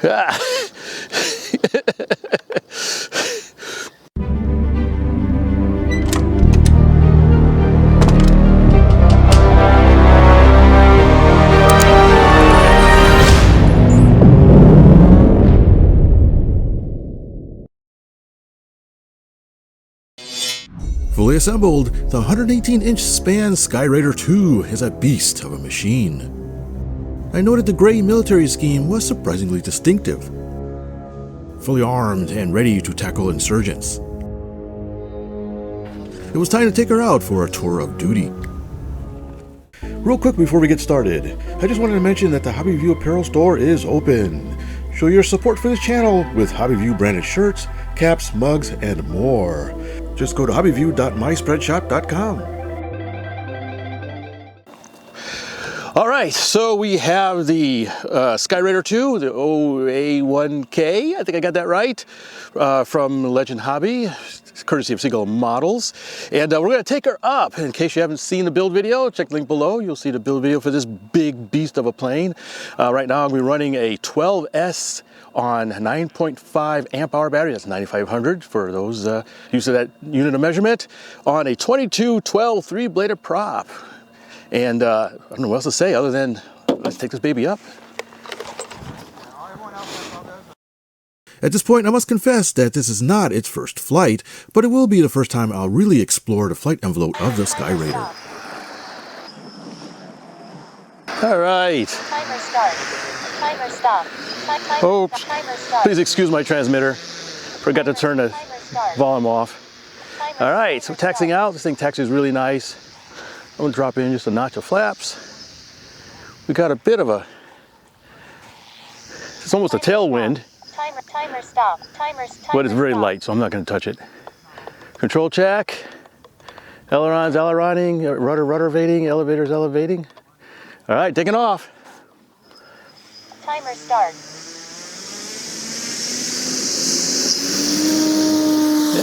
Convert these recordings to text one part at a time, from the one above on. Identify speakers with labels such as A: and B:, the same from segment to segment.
A: Ah.
B: Fully assembled, the 118-inch span Skyraider 2 is a beast of a machine. I noted the gray military scheme was surprisingly distinctive. Fully armed and ready to tackle insurgents. It was time to take her out for a tour of duty. Real quick before we get started, I just wanted to mention that the HobbyView apparel store is open. Show your support for this channel with HobbyView branded shirts, caps, mugs, and more. Just go to hobbyview.myspreadshop.com.
A: All right, so we have the Skyraider 2, the OA1K, I think I got that right, from Legend Hobby, courtesy of Seagull Models. And we're gonna take her up. In case you haven't seen the build video, check the link below. You'll see the build video for this big beast of a plane. Right now we're running a 12S on 9.5 amp hour battery, that's 9500 for those used to that unit of measurement, on a 2212 3-bladed prop. And I don't know what else to say other than let's take this baby up.
B: At this point, I must confess that this is not its first flight, but it will be the first time I'll really explore the flight envelope of the Skyraider.
A: All right.
C: Timer start. Timer stop.
A: Oops. Please excuse my transmitter. Forgot to turn the volume off. All right, so taxiing out. This thing taxis really nice. I'm gonna drop in just a notch of flaps. We got a bit of it's almost a tailwind.
C: Timer stop.
A: But it's very light, so I'm not gonna touch it. Control check. Ailerons aileroning, rudder ruddervating, elevators elevating. All right, taking off.
C: Timer start.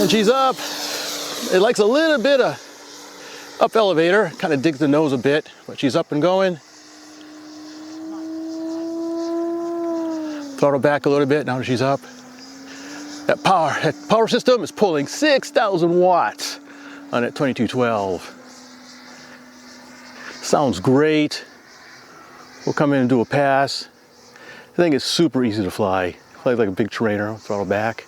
A: And she's up. It likes a little bit of up elevator, kind of digs the nose a bit, but she's up and going. Throttle back a little bit, now that she's up. That power system is pulling 6,000 watts on that 2212. Sounds great. We'll come in and do a pass. I think it's super easy to fly. Fly like a big trainer, throttle back.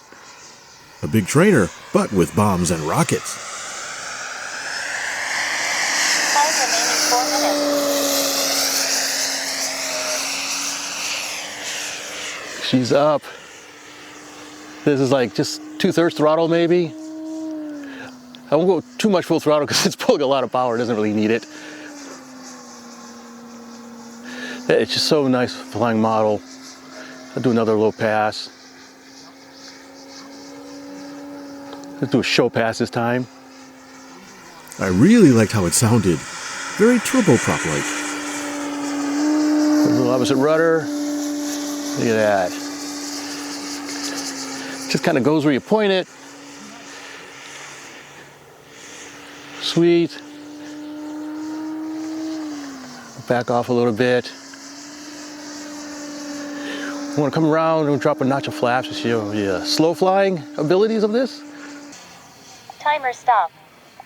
B: A big trainer, but with bombs and rockets.
C: Time remaining 4 minutes.
A: She's up. This is like just 2/3 throttle maybe. I won't go too much full throttle because it's pulling a lot of power. It doesn't really need it. It's just so nice flying model. I'll do another low pass. Let's do a show pass this time.
B: I really liked how it sounded. Very turboprop-like.
A: A little opposite rudder. Look at that. Just kind of goes where you point it. Sweet. Back off a little bit. I want to come around and drop a notch of flaps to show you slow flying abilities of this.
C: Timer stop.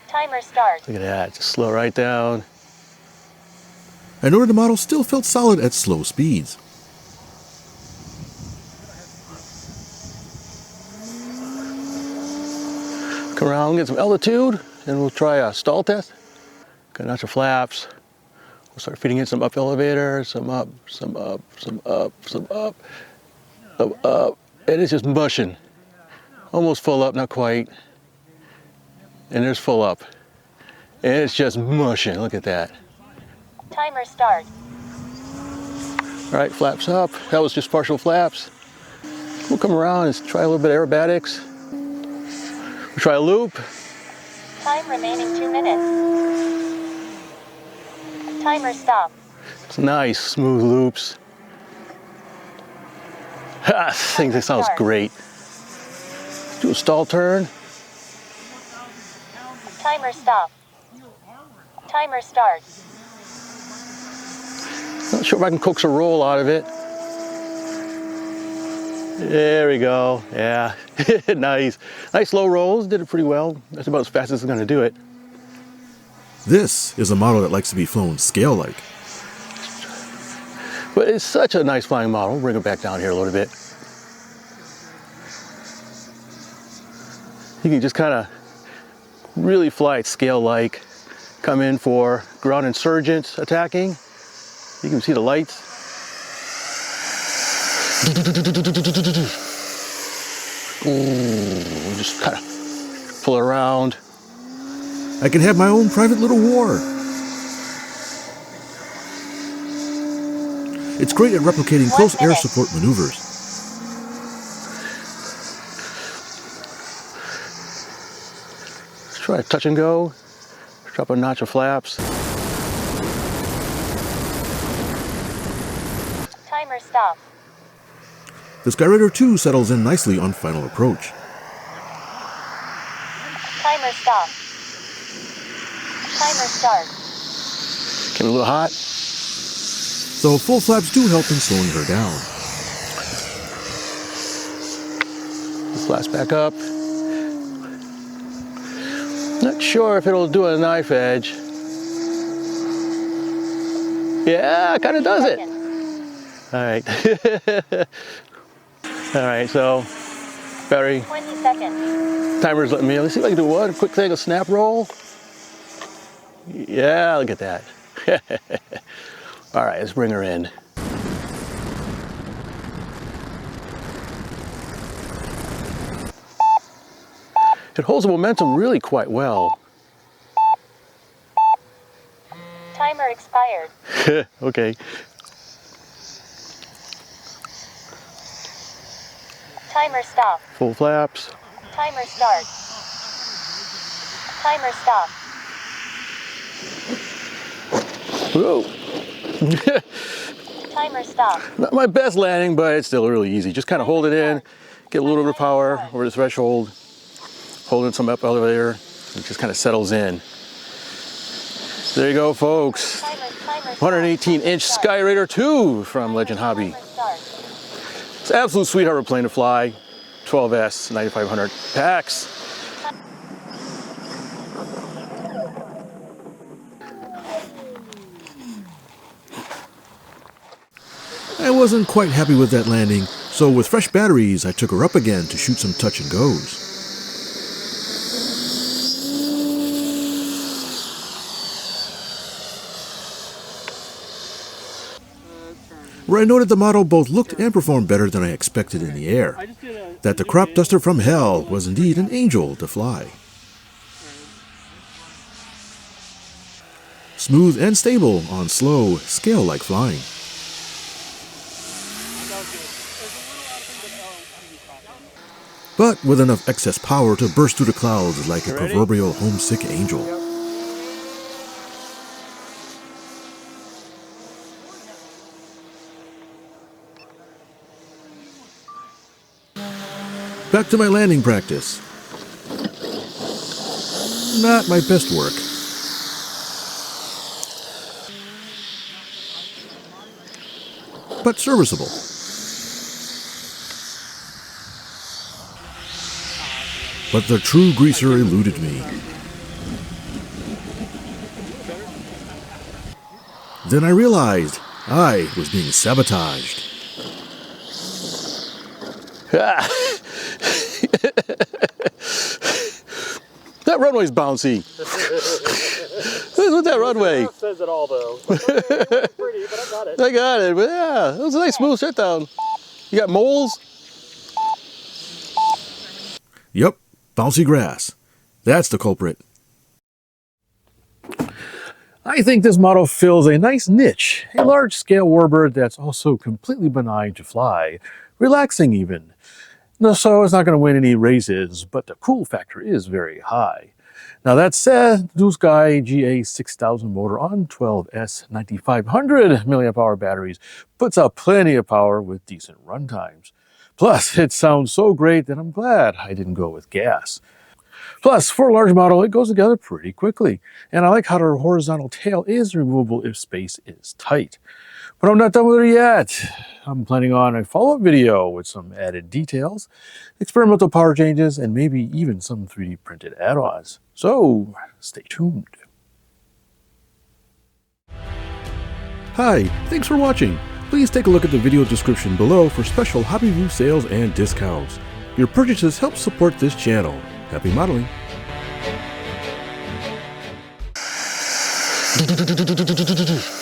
C: Timer start.
A: Look at that, just slow right down.
B: I noted the model still felt solid at slow speeds.
A: Come around, get some altitude, and we'll try a stall test. Got a notch of flaps. We'll start feeding in some up elevator, some up, some up, some up, some up, up. And it's just mushing. Almost full up, not quite. And there's full up. And it's just mushing, look at that.
C: Timer start.
A: All right, flaps up. That was just partial flaps. We'll come around and try a little bit of aerobatics. We'll try a loop.
C: Time remaining 2 minutes. Timer stop.
A: It's nice, smooth loops. I think this sounds great. Do a stall turn.
C: Timer stop. Timer start.
A: Not sure if I can coax a roll out of it. There we go. Yeah, nice. Nice slow rolls. Did it pretty well. That's about as fast as it's going to do it.
B: This is a model that likes to be flown scale-like.
A: But it's such a nice flying model. Bring it back down here a little bit. You can just kind of really fly it scale-like. Come in for ground insurgents attacking. You can see the lights. Ooh, just kind of pull it around.
B: I can have my own private little war. It's great at replicating close air support maneuvers.
A: Let's try a touch and go. Drop a notch of flaps.
C: Timer stop.
B: The Skyraider 2 settles in nicely on final approach.
C: Timer stop. Timer start.
A: Getting a little hot.
B: So full flaps do help in slowing her down.
A: Flaps back up. Not sure if it'll do a knife edge. Yeah, kind of does it. All right. All right, so battery
C: 20 seconds.
A: timer's letting me. Let's see if I can do one quick thing, a snap roll. Yeah, look at that. All right, let's bring her in. It holds the momentum really quite well.
C: Timer expired.
A: Okay.
C: Timer stop.
A: Full flaps.
C: Timer start. Timer stop.
A: Whoa.
C: Timer stop.
A: Not my best landing, but it's still really easy. Just kind of hold it in, get a little bit of power over the threshold, hold in some up elevator, it just kind of settles in. There you go, folks. 118-inch Skyraider 2 from Legend Hobby. It's an absolute sweetheart of a plane to fly. 12S 9500 packs.
B: I wasn't quite happy with that landing, so with fresh batteries, I took her up again to shoot some touch and goes. Where I noted the model both looked and performed better than I expected in the air. That the crop duster from hell was indeed an angel to fly. Smooth and stable on slow, scale-like flying. But with enough excess power to burst through the clouds like a proverbial homesick angel. Back to my landing practice. Not my best work. But serviceable. But the true greaser eluded me. Then I realized I was being sabotaged.
A: That runway's bouncy. What's with that runway?
D: That says it all, though. It's pretty, but I got it.
A: I got it, but yeah, it was a nice smooth shutdown. You got moles?
B: Yep, bouncy grass. That's the culprit.
E: I think this model fills a nice niche, a large-scale warbird that's also completely benign to fly, relaxing even. No, so it's not going to win any races, but the cool factor is very high. Now that said, Blue Sky GA 6000 motor on 12S 9500 mAh batteries puts out plenty of power with decent run times. Plus, it sounds so great that I'm glad I didn't go with gas. Plus, for a large model, it goes together pretty quickly, and I like how the horizontal tail is removable if space is tight. But I'm not done with it yet. I'm planning on a follow-up video with some added details, experimental power changes, and maybe even some 3D printed add-ons. So stay tuned.
B: Hi, thanks for watching. Please take a look at the video description below for special HobbyView sales and discounts. Your purchases help support this channel. Happy modeling!
A: Do, do, do, do, do, do, do, do, do.